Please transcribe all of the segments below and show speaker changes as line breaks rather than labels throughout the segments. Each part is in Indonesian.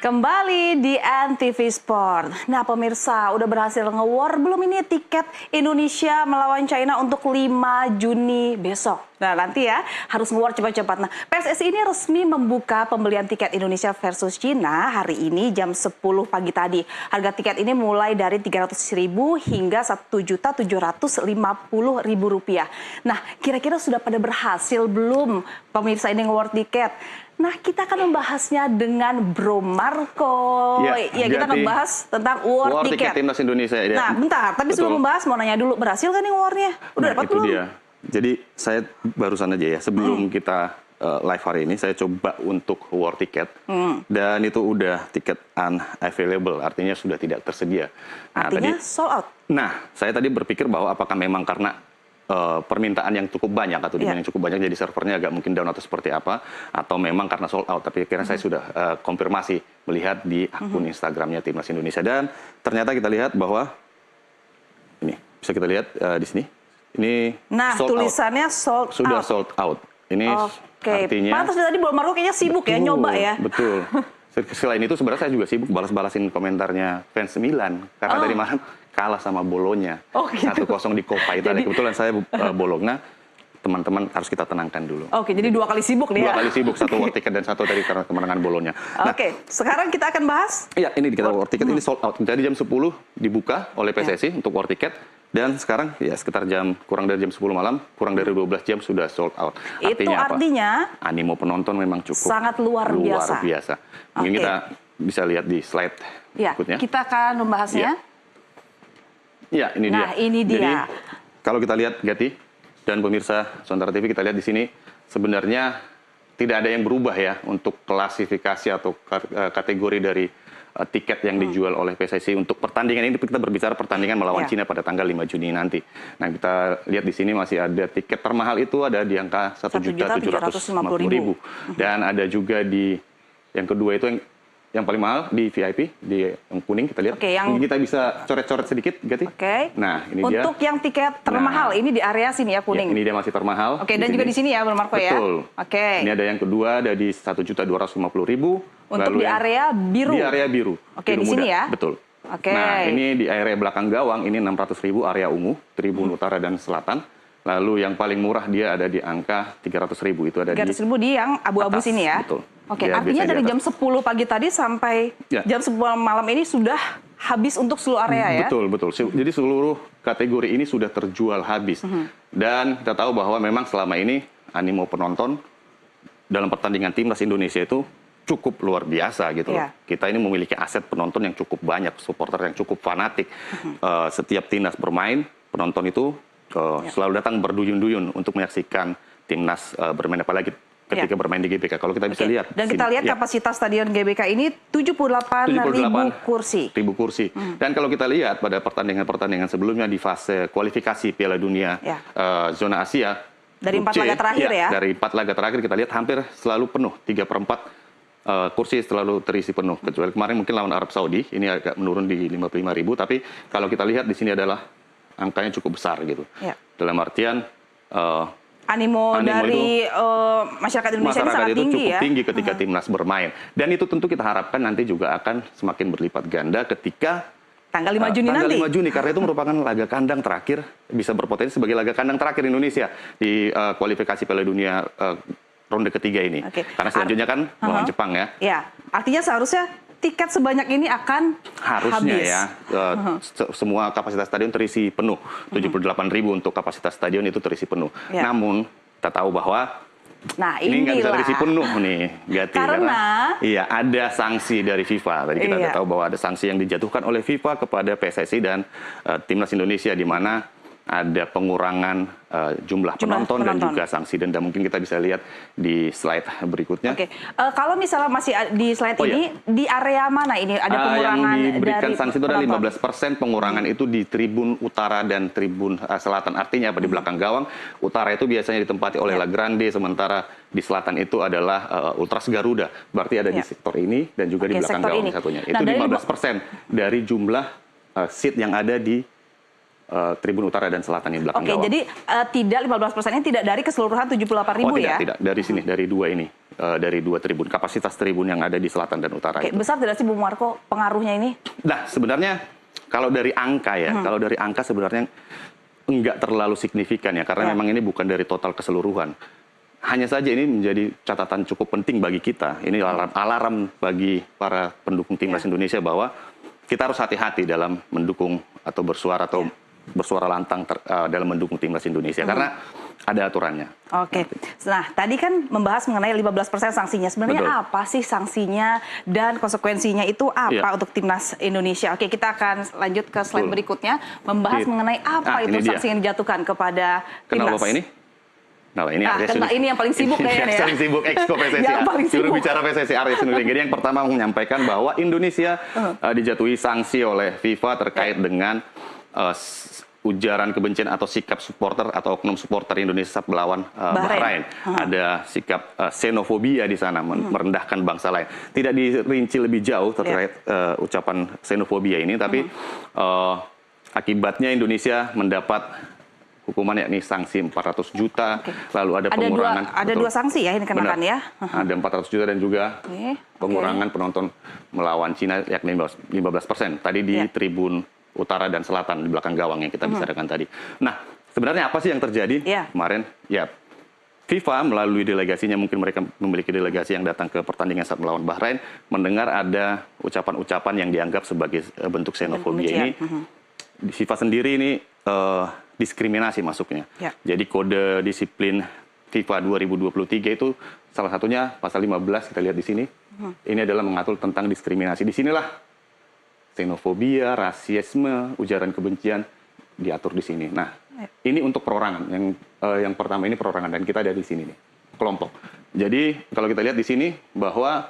Kembali di NTV Sport. Nah pemirsa, udah berhasil nge-war belum ini tiket Indonesia melawan China untuk 5 Juni besok? Nah nanti ya, harus nge-war cepat-cepat. Nah PSSI ini resmi membuka pembelian tiket Indonesia versus China hari ini jam 10 pagi tadi. Harga tiket ini mulai dari 300.000 hingga 1.750.000 rupiah. Nah kira-kira sudah pada berhasil belum pemirsa ini nge-war tiket? Nah, kita akan membahasnya dengan Bro Marco. Ya kita akan membahas tentang war tiket
Timnas Indonesia. Ya.
Nah, bentar. Tapi sebelum membahas, mau nanya dulu, berhasil kan nih warnya? Udah dapat belum?
Dia. Jadi, saya barusan aja ya, sebelum kita live hari ini, saya coba untuk war tiket. Dan itu udah tiket unavailable, artinya sudah tidak tersedia. Nah,
artinya sold out?
Nah, saya tadi berpikir bahwa apakah memang karena permintaan yang cukup banyak atau demand yang cukup banyak jadi servernya agak mungkin down atau seperti apa, atau memang karena sold out. Tapi akhirnya saya sudah konfirmasi melihat di akun Instagramnya Timnas Indonesia, dan ternyata kita lihat bahwa ini bisa kita lihat di sini ini sold
tulisannya out.
Sudah sold out. Ini artinya
pantas tadi Bro Marco kayaknya sibuk ya nyoba ya.
Betul. Selain itu sebenarnya saya juga sibuk balas-balasin komentarnya fans Milan karena tadi malam kalah sama Bolonya 1-0 di Coppa Italia. Kebetulan saya Bologna. Teman-teman harus kita tenangkan dulu.
Oke, jadi 2 kali sibuk nih ya.
2 kali sibuk, 1 war ticket dan 1 tadi karena kemenangan Bolonya.
Nah, sekarang kita akan bahas.
Iya, ini kita war ticket ini sold out. Jadi jam 10 dibuka oleh PSSI untuk war ticket. Dan sekarang ya sekitar kurang dari jam 10 malam, kurang dari 12 jam sudah sold out.
Artinya
animo penonton memang cukup
sangat luar biasa.
Mungkin kita bisa lihat di slide berikutnya.
Kita akan membahasnya.
Ya, ini dia.
Nah, ini dia.
Jadi, kalau kita lihat Gati dan pemirsa Sontar TV, kita lihat di sini sebenarnya tidak ada yang berubah ya untuk klasifikasi atau kategori dari tiket yang dijual oleh PSSI untuk pertandingan ini. Kita berbicara pertandingan melawan Cina pada tanggal 5 Juni nanti. Nah, kita lihat di sini masih ada tiket termahal itu ada di angka 1.750.000. Dan ada juga di yang kedua itu yang paling mahal di VIP, di yang kuning kita lihat. Mungkin kita bisa coret-coret sedikit, Gati. Nah, ini dia.
Untuk yang tiket termahal ini di area sini ya, kuning.
Ya, ini dia masih termahal.
Dan juga di sini ya, Bro Marco ya.
Betul. Ini ada yang kedua ada di 1.250.000.
Untuk di area biru.
Di area biru.
Di sini ya.
Betul. Nah, ini di area belakang gawang ini 600.000 area ungu, Tribun Utara dan Selatan. Lalu yang paling murah dia ada di angka 300.000, itu ada
300.000 di yang abu-abu sini ya.
Betul.
Artinya dari jam 10 pagi tadi sampai jam 10 malam ini sudah habis untuk seluruh area ya?
Betul. Jadi seluruh kategori ini sudah terjual habis. Dan kita tahu bahwa memang selama ini animo penonton dalam pertandingan Timnas Indonesia itu cukup luar biasa gitu. Kita ini memiliki aset penonton yang cukup banyak, supporter yang cukup fanatik. Setiap Timnas bermain, penonton itu selalu datang berduyun-duyun untuk menyaksikan Timnas bermain, apalagi ketika bermain di GBK. Kalau kita bisa lihat.
Dan kita lihat kapasitas stadion GBK ini 78.000 kursi.
Dan kalau kita lihat pada pertandingan-pertandingan sebelumnya di fase kualifikasi Piala Dunia zona Asia.
Dari 4 laga terakhir ya?
Dari 4 laga terakhir kita lihat hampir selalu penuh. 3/4 kursi selalu terisi penuh. Kecuali kemarin mungkin lawan Arab Saudi. Ini agak menurun di 55.000. Tapi kalau kita lihat di sini adalah angkanya cukup besar gitu. Dalam artian
animo dari masyarakat Indonesia ini sangat tinggi
cukup tinggi ketika Timnas bermain. Dan itu tentu kita harapkan nanti juga akan semakin berlipat ganda ketika
tanggal 5 Juni nanti.
Tanggal 5 Juni, karena itu merupakan laga kandang terakhir, bisa berpotensi sebagai laga kandang terakhir Indonesia di kualifikasi Piala Dunia ronde ketiga ini. Karena selanjutnya kan melawan Jepang ya.
Artinya seharusnya tiket sebanyak ini akan habis.
Semua kapasitas stadion terisi penuh. 78.000 untuk kapasitas stadion itu terisi penuh. Namun kita tahu bahwa ini nggak bisa terisi penuh nih, Gati, karena ada sanksi dari FIFA. Tadi kita udah tahu bahwa ada sanksi yang dijatuhkan oleh FIFA kepada PSSI dan Timnas Indonesia, di mana ada pengurangan jumlah penonton dan juga sanksi denda. Mungkin kita bisa lihat di slide berikutnya.
Kalau misalnya masih di slide ini, di area mana ini ada pengurangan?
Yang diberikan sanksi itu ada 15% pengurangan itu di Tribun Utara dan Tribun Selatan. Artinya apa? Di belakang gawang utara itu biasanya ditempati oleh La Grande, sementara di selatan itu adalah Ultras Garuda. Berarti ada di sektor ini dan juga di belakang gawang satunya. Itu 15% dari jumlah seat yang ada di Tribun Utara dan Selatan di belakang gawang.
Jadi tidak 15% ini tidak dari keseluruhan 78.000 ya?
Tidak, dari sini, dari dua ini. dari 2 tribun, kapasitas tribun yang ada di selatan dan utara.
Oke, besar tidak sih Bung Marco pengaruhnya ini?
Nah, sebenarnya kalau dari angka ya, kalau dari angka sebenarnya enggak terlalu signifikan ya, karena memang ini bukan dari total keseluruhan. Hanya saja ini menjadi catatan cukup penting bagi kita. Ini alarm bagi para pendukung timnas Indonesia bahwa kita harus hati-hati dalam mendukung atau bersuara bersuara lantang dalam mendukung timnas Indonesia karena ada aturannya.
Oke. Nah, tadi kan membahas mengenai 15% sanksinya. Sebenarnya apa sih sanksinya dan konsekuensinya itu apa untuk timnas Indonesia? Oke, kita akan lanjut ke slide berikutnya membahas mengenai apa itu sanksi yang dijatuhkan kepada timnas.
Kenal Bapak ini? Nah,
ini yang paling sibuk kayaknya ya.
Yang sibuk Exco PSSI.
Yang paling sibuk.
Juru bicara PSSI Arya Sinulinga. Jadi yang pertama menyampaikan bahwa Indonesia dijatuhi sanksi oleh FIFA terkait dengan ujaran kebencian atau sikap supporter atau oknum supporter Indonesia saat melawan Bahrain. Ada sikap xenofobia di sana, merendahkan bangsa lain. Tidak dirinci lebih jauh terkait ucapan xenofobia ini, tapi akibatnya Indonesia mendapat hukuman yakni sanksi 400 juta, lalu ada pengurangan.
Ada dua sanksi ya ini kenakan ya?
Ada 400 juta dan juga pengurangan penonton melawan Cina yakni 15%. Tadi di tribun utara dan selatan di belakang gawang yang kita bicarakan tadi. Nah, sebenarnya apa sih yang terjadi kemarin? Ya, FIFA melalui delegasinya, mungkin mereka memiliki delegasi yang datang ke pertandingan saat melawan Bahrain, mendengar ada ucapan-ucapan yang dianggap sebagai bentuk xenofobia ini. FIFA sendiri ini diskriminasi masuknya. Jadi kode disiplin FIFA 2023 itu salah satunya pasal 15 kita lihat di sini. Ini adalah mengatur tentang diskriminasi. Di sinilah xenofobia, rasisme, ujaran kebencian diatur di sini. Nah, ini untuk perorangan. Yang pertama ini perorangan dan kita ada di sini nih, kelompok. Jadi kalau kita lihat di sini bahwa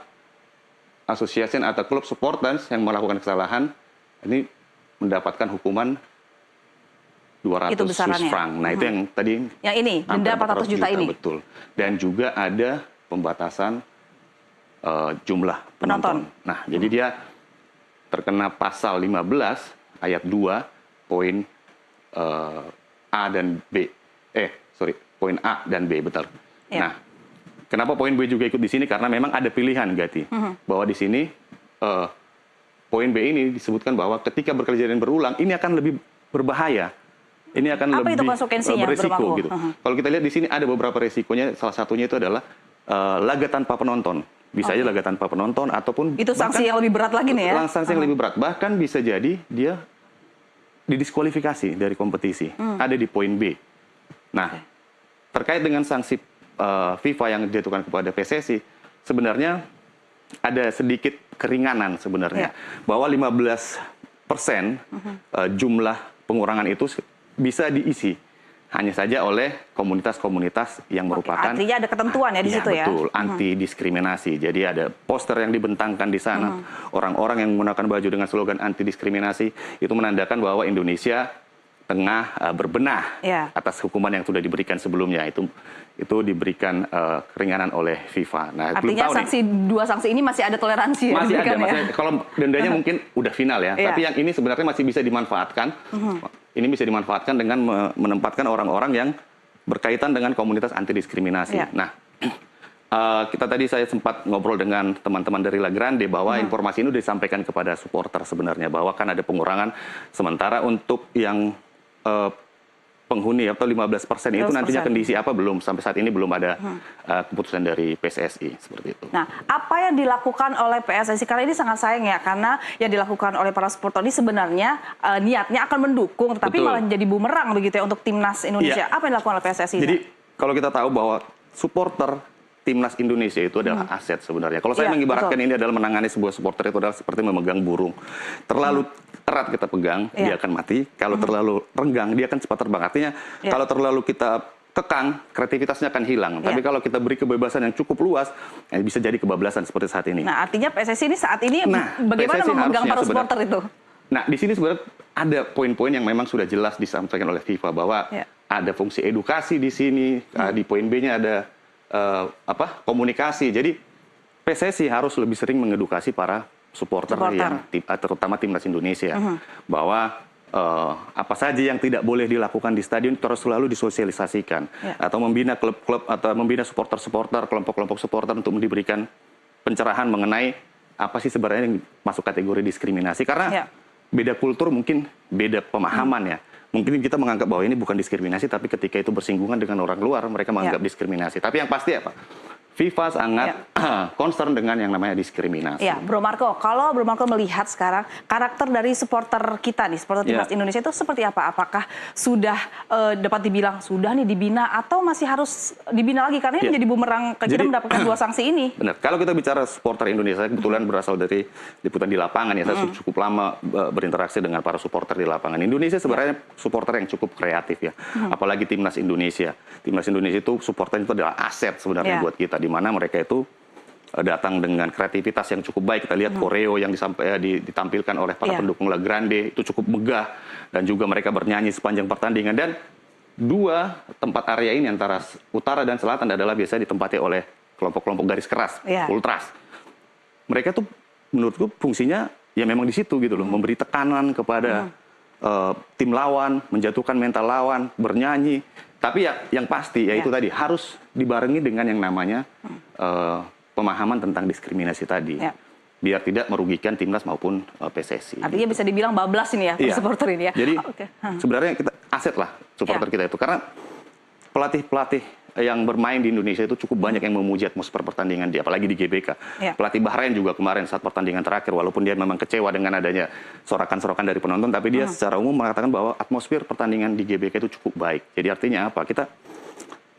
association atau klub supporters yang melakukan kesalahan ini mendapatkan hukuman 200 Swiss franc. Nah, itu yang tadi
yang ini denda 400 juta ini.
Betul. Dan juga ada pembatasan jumlah penonton. Nah, jadi dia terkena pasal 15 ayat 2 poin A dan B. Poin A dan B, betul. Nah, kenapa poin B juga ikut di sini? Karena memang ada pilihan, Gati. Bahwa di sini poin B ini disebutkan bahwa ketika kejadian berulang, ini akan lebih berbahaya. Ini akan lebih berisiko gitu. Kalau kita lihat di sini ada beberapa resikonya. Salah satunya itu adalah laga tanpa penonton. Bisa aja laga tanpa penonton ataupun
itu sanksi yang lebih berat lagi nih ya.
Sanksi yang lebih berat. Bahkan bisa jadi dia didiskualifikasi dari kompetisi. Ada di poin B. Nah, terkait dengan sanksi FIFA yang dijatuhkan kepada PSSI, sebenarnya ada sedikit keringanan sebenarnya. Bahwa 15% jumlah pengurangan itu bisa diisi hanya saja oleh komunitas-komunitas yang merupakan
artinya ada ketentuan ya di situ ya.
Betul, anti diskriminasi. Jadi ada poster yang dibentangkan di sana. Orang-orang yang menggunakan baju dengan slogan anti diskriminasi itu menandakan bahwa Indonesia tengah berbenah atas hukuman yang sudah diberikan sebelumnya. Itu diberikan keringanan oleh FIFA. Nah,
artinya
belum tahu
dua sanksi ini masih ada toleransi ya?
Masih ada. Kalau dendanya mungkin udah final ya. Tapi yang ini sebenarnya masih bisa dimanfaatkan. Ini bisa dimanfaatkan dengan menempatkan orang-orang yang berkaitan dengan komunitas anti diskriminasi. Nah, saya sempat ngobrol dengan teman-teman dari La Grande bahwa informasi ini sudah disampaikan kepada supporter sebenarnya bahwa kan ada pengurangan sementara untuk yang penghuni atau 15% itu nantinya kondisi apa belum sampai saat ini belum ada keputusan dari PSSI seperti itu.
Nah, apa yang dilakukan oleh PSSI karena ini sangat sayang ya karena yang dilakukan oleh para supporter ini sebenarnya niatnya akan mendukung tetapi malah jadi bumerang begitu ya untuk timnas Indonesia. Apa yang dilakukan oleh PSSI?
Jadi kalau kita tahu bahwa supporter timnas Indonesia itu adalah aset sebenarnya. Kalau saya mengibaratkan ini adalah menangani sebuah supporter itu adalah seperti memegang burung. Terlalu erat kita pegang, dia akan mati. Kalau terlalu renggang, dia akan cepat terbang. Artinya kalau terlalu kita kekang, kreativitasnya akan hilang. Tapi kalau kita beri kebebasan yang cukup luas, bisa jadi kebablasan seperti saat ini.
Nah, artinya PSSI ini saat ini bagaimana PSSI memegang para supporter itu?
Nah, di sini sebenarnya ada poin-poin yang memang sudah jelas disampaikan oleh FIFA bahwa ada fungsi edukasi di sini, di poin B-nya ada komunikasi. Jadi PSSI harus lebih sering mengedukasi para supporter yang terutama timnas Indonesia bahwa apa saja yang tidak boleh dilakukan di stadion terus selalu disosialisasikan, atau membina klub-klub atau membina supporter-supporter, kelompok-kelompok supporter untuk diberikan pencerahan mengenai apa sih sebenarnya yang masuk kategori diskriminasi, karena beda kultur mungkin beda pemahaman ya. Mungkin kita menganggap bahwa ini bukan diskriminasi, tapi ketika itu bersinggungan dengan orang luar mereka menganggap diskriminasi. Tapi yang pasti apa? FIFA sangat concern dengan yang namanya diskriminasi.
Ya, Bro Marco, kalau Bro Marco melihat sekarang karakter dari supporter kita nih, supporter timnas Indonesia itu seperti apa? Apakah sudah dapat dibilang sudah nih dibina atau masih harus dibina lagi karena ini jadi bumerang ke kita mendapatkan 2 sanksi ini?
Benar. Kalau kita bicara supporter Indonesia, kebetulan berasal dari liputan di lapangan ya, saya cukup lama berinteraksi dengan para supporter di lapangan. Indonesia sebenarnya supporter yang cukup kreatif ya, apalagi timnas Indonesia. Timnas Indonesia itu supporter itu adalah aset sebenarnya buat kita, di mana mereka itu datang dengan kreativitas yang cukup baik. Kita lihat koreo yang ditampilkan oleh para pendukung La Grande itu cukup megah, dan juga mereka bernyanyi sepanjang pertandingan. Dan 2 tempat area ini antara utara dan selatan adalah biasa ditempati oleh kelompok-kelompok garis keras, ultras. Mereka tuh menurutku fungsinya ya memang di situ gitu loh, memberi tekanan kepada tim lawan, menjatuhkan mental lawan, bernyanyi. Tapi ya yang pasti ya itu tadi harus dibarengi dengan yang namanya pemahaman tentang diskriminasi tadi, biar tidak merugikan timnas maupun PSSI.
Artinya bisa dibilang bablas ini ya supporter ini ya.
Jadi sebenarnya kita aset lah supporter kita itu, karena pelatih-pelatih yang bermain di Indonesia itu cukup banyak yang memuji atmosfer pertandingan dia, apalagi di GBK. Pelatih Bahrain juga kemarin saat pertandingan terakhir, walaupun dia memang kecewa dengan adanya sorakan-sorakan dari penonton, tapi dia secara umum mengatakan bahwa atmosfer pertandingan di GBK itu cukup baik. Jadi artinya apa? Kita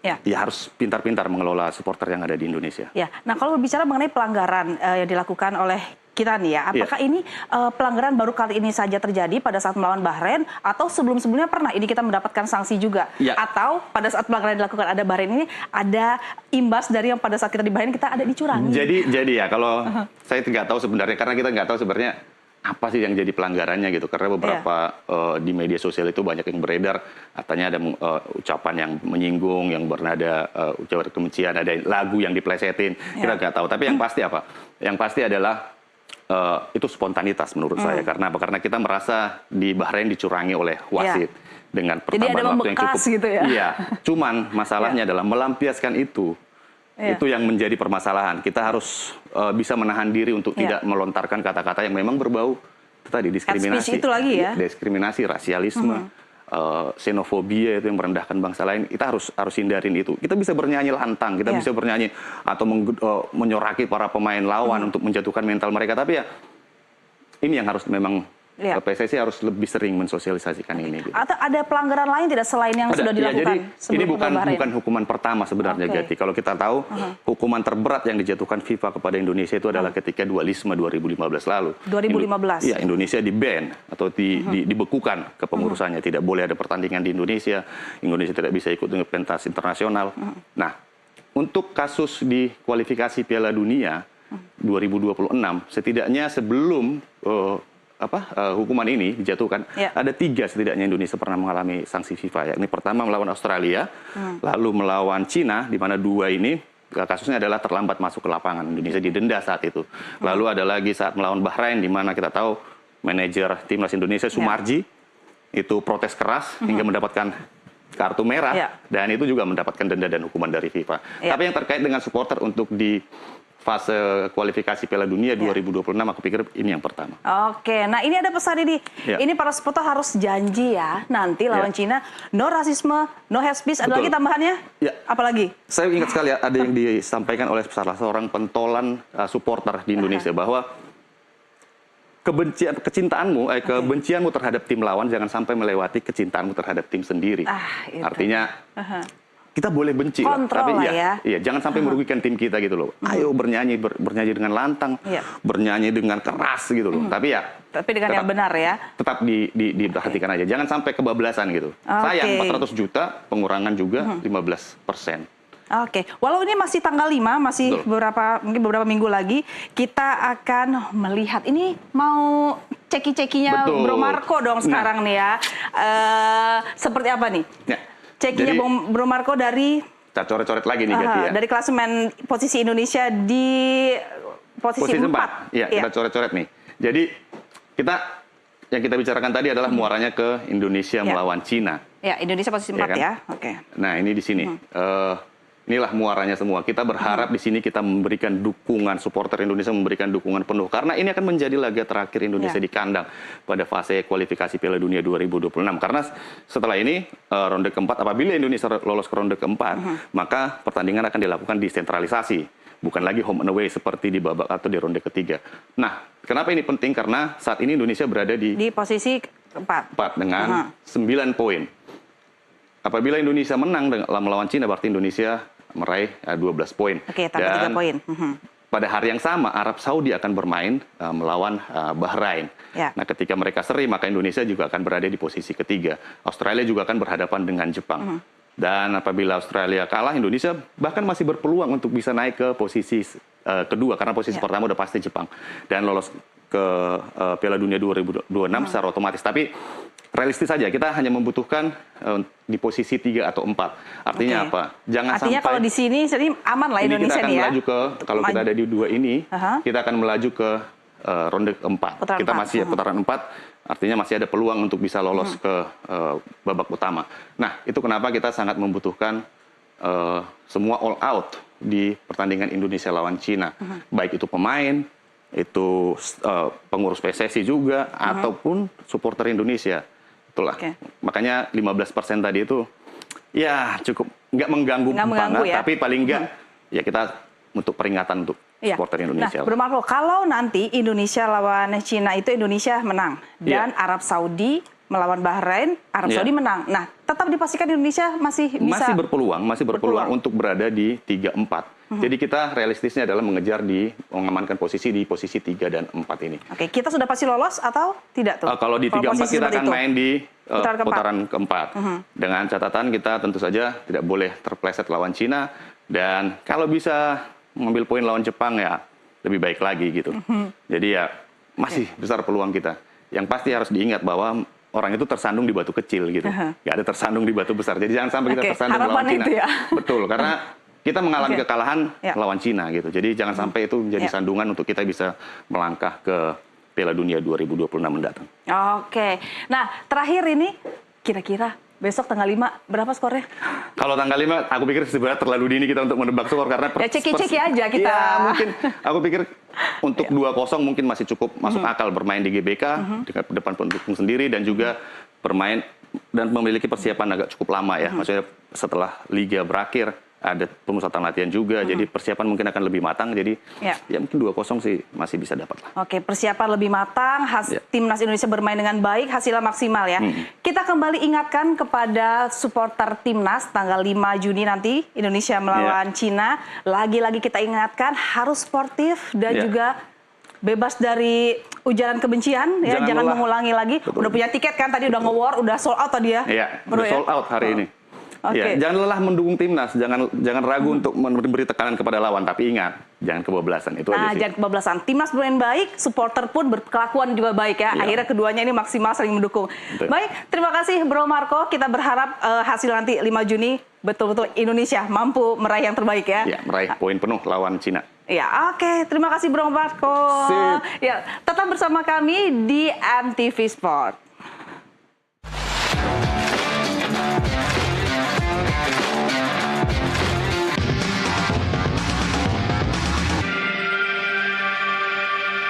ya harus pintar-pintar mengelola supporter yang ada di Indonesia.
Ya, nah kalau berbicara mengenai pelanggaran yang dilakukan oleh kita nih ya, apakah ini pelanggaran baru kali ini saja terjadi pada saat melawan Bahrain, atau sebelum-sebelumnya pernah ini kita mendapatkan sanksi juga? Atau pada saat pelanggaran dilakukan ada Bahrain ini ada imbas dari yang pada saat kita di Bahrain kita ada dicurangi?
Jadi ya kalau saya nggak tahu sebenarnya, karena kita nggak tahu sebenarnya apa sih yang jadi pelanggarannya gitu, karena beberapa di media sosial itu banyak yang beredar katanya ada ucapan yang menyinggung, yang bernada ucapan kebencian, ada lagu yang diplesetin, kita nggak tahu. Tapi yang pasti apa? Yang pasti adalah itu spontanitas menurut saya. Karena apa? Karena kita merasa di Bahrain dicurangi oleh wasit dengan pertambahan waktu yang cukup.
Gitu ya?
Iya. Cuman masalahnya adalah melampiaskan itu. Itu yang menjadi permasalahan. Kita harus bisa menahan diri untuk tidak melontarkan kata-kata yang memang berbau tadi diskriminasi.
Itu lagi ya?
Diskriminasi, rasialisme, xenofobia itu yang merendahkan bangsa lain. Kita harus hindarin itu. Kita bisa bernyanyi lantang, kita bisa bernyanyi atau menyoraki para pemain lawan untuk menjatuhkan mental mereka. Tapi ya ini yang harus memang PSSI harus lebih sering mensosialisasikan ini. Gitu.
Atau ada pelanggaran lain tidak selain yang sudah dilakukan?
Jadi ini bukan hukuman pertama sebenarnya, Gati. Kalau kita tahu hukuman terberat yang dijatuhkan FIFA kepada Indonesia itu adalah ketika dualisme 2015 lalu.
2015.
Iya, Indonesia di-ban atau dibekukan kepengurusannya. Tidak boleh ada pertandingan di Indonesia. Indonesia tidak bisa ikut dengan pentas internasional. Nah, untuk kasus di kualifikasi Piala Dunia 2026, setidaknya sebelum hukuman ini dijatuhkan, ada 3 setidaknya Indonesia pernah mengalami sanksi FIFA. Yakni pertama melawan Australia, lalu melawan Cina, di mana 2 ini kasusnya adalah terlambat masuk ke lapangan. Indonesia didenda saat itu. Lalu ada lagi saat melawan Bahrain, di mana kita tahu manajer timnas Indonesia Sumarji itu protes keras hingga mendapatkan kartu merah, dan itu juga mendapatkan denda dan hukuman dari FIFA. Tapi yang terkait dengan supporter untuk di fase kualifikasi Piala Dunia 2026, aku pikir ini yang pertama.
Oke, nah ini ada pesan ini. Ini para supporter harus janji ya, nanti lawan Cina, no rasisme, no hate speech. Ada lagi tambahannya? Apalagi? Saya
ingat sekali ada yang disampaikan oleh salah seorang pentolan supporter di Indonesia, bahwa kebencianmu terhadap tim lawan jangan sampai melewati kecintaanmu terhadap tim sendiri. Artinya kita boleh benci, tapi jangan sampai merugikan tim kita gitu loh. Ayo bernyanyi dengan lantang, bernyanyi dengan keras gitu loh. Tapi
dengan yang benar ya.
Tetap diperhatikan aja. Jangan sampai kebablasan gitu. Sayang 400 juta, pengurangan juga 15%.
Oke, walau ini masih tanggal 5, masih mungkin beberapa minggu lagi, kita akan melihat. Ini mau ceki-cekinya Bro Marco dong sekarang nih ya. Seperti apa nih? Cekinya Bro Marco dari
kita coret-coret lagi nih Gati ya.
Dari klasemen posisi Indonesia di posisi 4.
Iya, kita coret-coret nih. Jadi kita yang kita bicarakan tadi adalah muaranya ke Indonesia melawan Cina.
Ya, Indonesia posisi 4
kan?
ya. Oke.
Nah, ini di sini. Inilah muaranya semua. Kita berharap di sini kita memberikan dukungan, supporter Indonesia memberikan dukungan penuh. Karena ini akan menjadi laga terakhir Indonesia di kandang pada fase kualifikasi Piala Dunia 2026. Karena setelah ini, ronde keempat, apabila Indonesia lolos ke ronde keempat, maka pertandingan akan dilakukan desentralisasi. Bukan lagi home and away seperti di babak atau di ronde ketiga. Nah, kenapa ini penting? Karena saat ini Indonesia berada di
posisi keempat
dengan 9 poin. Apabila Indonesia menang dalam melawan Cina, berarti Indonesia meraih 12 poin.
Oke, tambah 3 poin.
Pada hari yang sama, Arab Saudi akan bermain melawan Bahrain.
Ya.
Nah, ketika mereka seri, maka Indonesia juga akan berada di posisi ketiga. Australia juga akan berhadapan dengan Jepang. Dan apabila Australia kalah, Indonesia bahkan masih berpeluang untuk bisa naik ke posisi kedua. Karena posisi pertama udah pasti Jepang. Dan lolos ke Piala Dunia 2026 secara otomatis. Tapi realistis saja, kita hanya membutuhkan di posisi 3 atau 4. Artinya apa? Jangan
Artinya
sampai
kalau di sini aman lah Indonesia
kita akan
nih ya.
melaju ke, kalau kita ada di 2 ini, kita akan melaju ke ronde keempat. Kita masih putaran 4, artinya masih ada peluang untuk bisa lolos ke babak utama. Nah, itu kenapa kita sangat membutuhkan semua all out di pertandingan Indonesia lawan Cina. Baik itu pemain, itu pengurus PSSI juga, ataupun supporter Indonesia. Itulah. Makanya 15% tadi itu ya cukup nggak mengganggu banget,
ya.
tapi paling nggak ya kita untuk peringatan untuk supporter Indonesia.
Nah, Bro Marco, kalau nanti Indonesia lawan Cina itu Indonesia menang dan Arab Saudi melawan Bahrain, Arab Saudi menang. Nah, tetap dipastikan Indonesia masih bisa
masih berpeluang untuk berada di 3-4. Jadi kita realistisnya adalah mengejar mengamankan posisi di posisi 3 dan 4 ini.
Oke, kita sudah pasti lolos atau tidak tuh?
Kalau di 3-4 kita akan main di putaran keempat. Dengan catatan kita tentu saja tidak boleh terpleset lawan Cina, dan kalau bisa mengambil poin lawan Jepang ya lebih baik lagi gitu. Jadi ya masih besar peluang kita. Yang pasti harus diingat bahwa orang itu tersandung di batu kecil gitu. Nggak ada tersandung di batu besar. Jadi jangan sampai kita tersandung lawan Cina.
Ya?
Betul, karena kita mengalami kekalahan lawan Cina gitu. Jadi jangan sampai itu menjadi sandungan untuk kita bisa melangkah ke Piala Dunia 2026 mendatang.
Oke. Nah, terakhir ini kira-kira besok tanggal 5 berapa skornya?
Kalau tanggal 5 aku pikir sebenarnya terlalu dini kita untuk menebak skor karena
ya ceki-ceki aja kita.
Ya, mungkin aku pikir untuk 2-0 mungkin masih cukup masuk akal bermain di GBK dengan depan pendukung sendiri dan juga bermain dan memiliki persiapan agak cukup lama ya. Maksudnya setelah liga berakhir ada pemusatan latihan juga, jadi persiapan mungkin akan lebih matang, jadi ya mungkin 2-0 sih masih bisa dapat lah.
Oke, persiapan lebih matang, Timnas Indonesia bermain dengan baik, hasilnya maksimal ya. Kita kembali ingatkan kepada supporter Timnas, tanggal 5 Juni nanti Indonesia melawan Cina, lagi-lagi kita ingatkan harus sportif dan juga bebas dari ujaran kebencian, ya, jangan mengulangi lagi. Betul. Udah punya tiket kan, tadi udah nge-war, udah sold out tadi ya?
Iya, udah sold out hari ini. Ya, jangan lelah mendukung timnas, jangan ragu untuk memberi tekanan kepada lawan, tapi ingat, jangan kebablasan. Itu aja sih.
Jangan kebablasan. Timnas bermain baik, supporter pun berkelakuan juga baik ya. Akhirnya keduanya ini maksimal saling mendukung. Betul. Baik, terima kasih Bro Marco. Kita berharap hasil nanti 5 Juni betul-betul Indonesia mampu meraih yang terbaik ya.
Ya, meraih poin penuh lawan Cina.
Ya, oke. Terima kasih Bro Marco.
Sip.
Ya, tetap bersama kami di MTV Sport.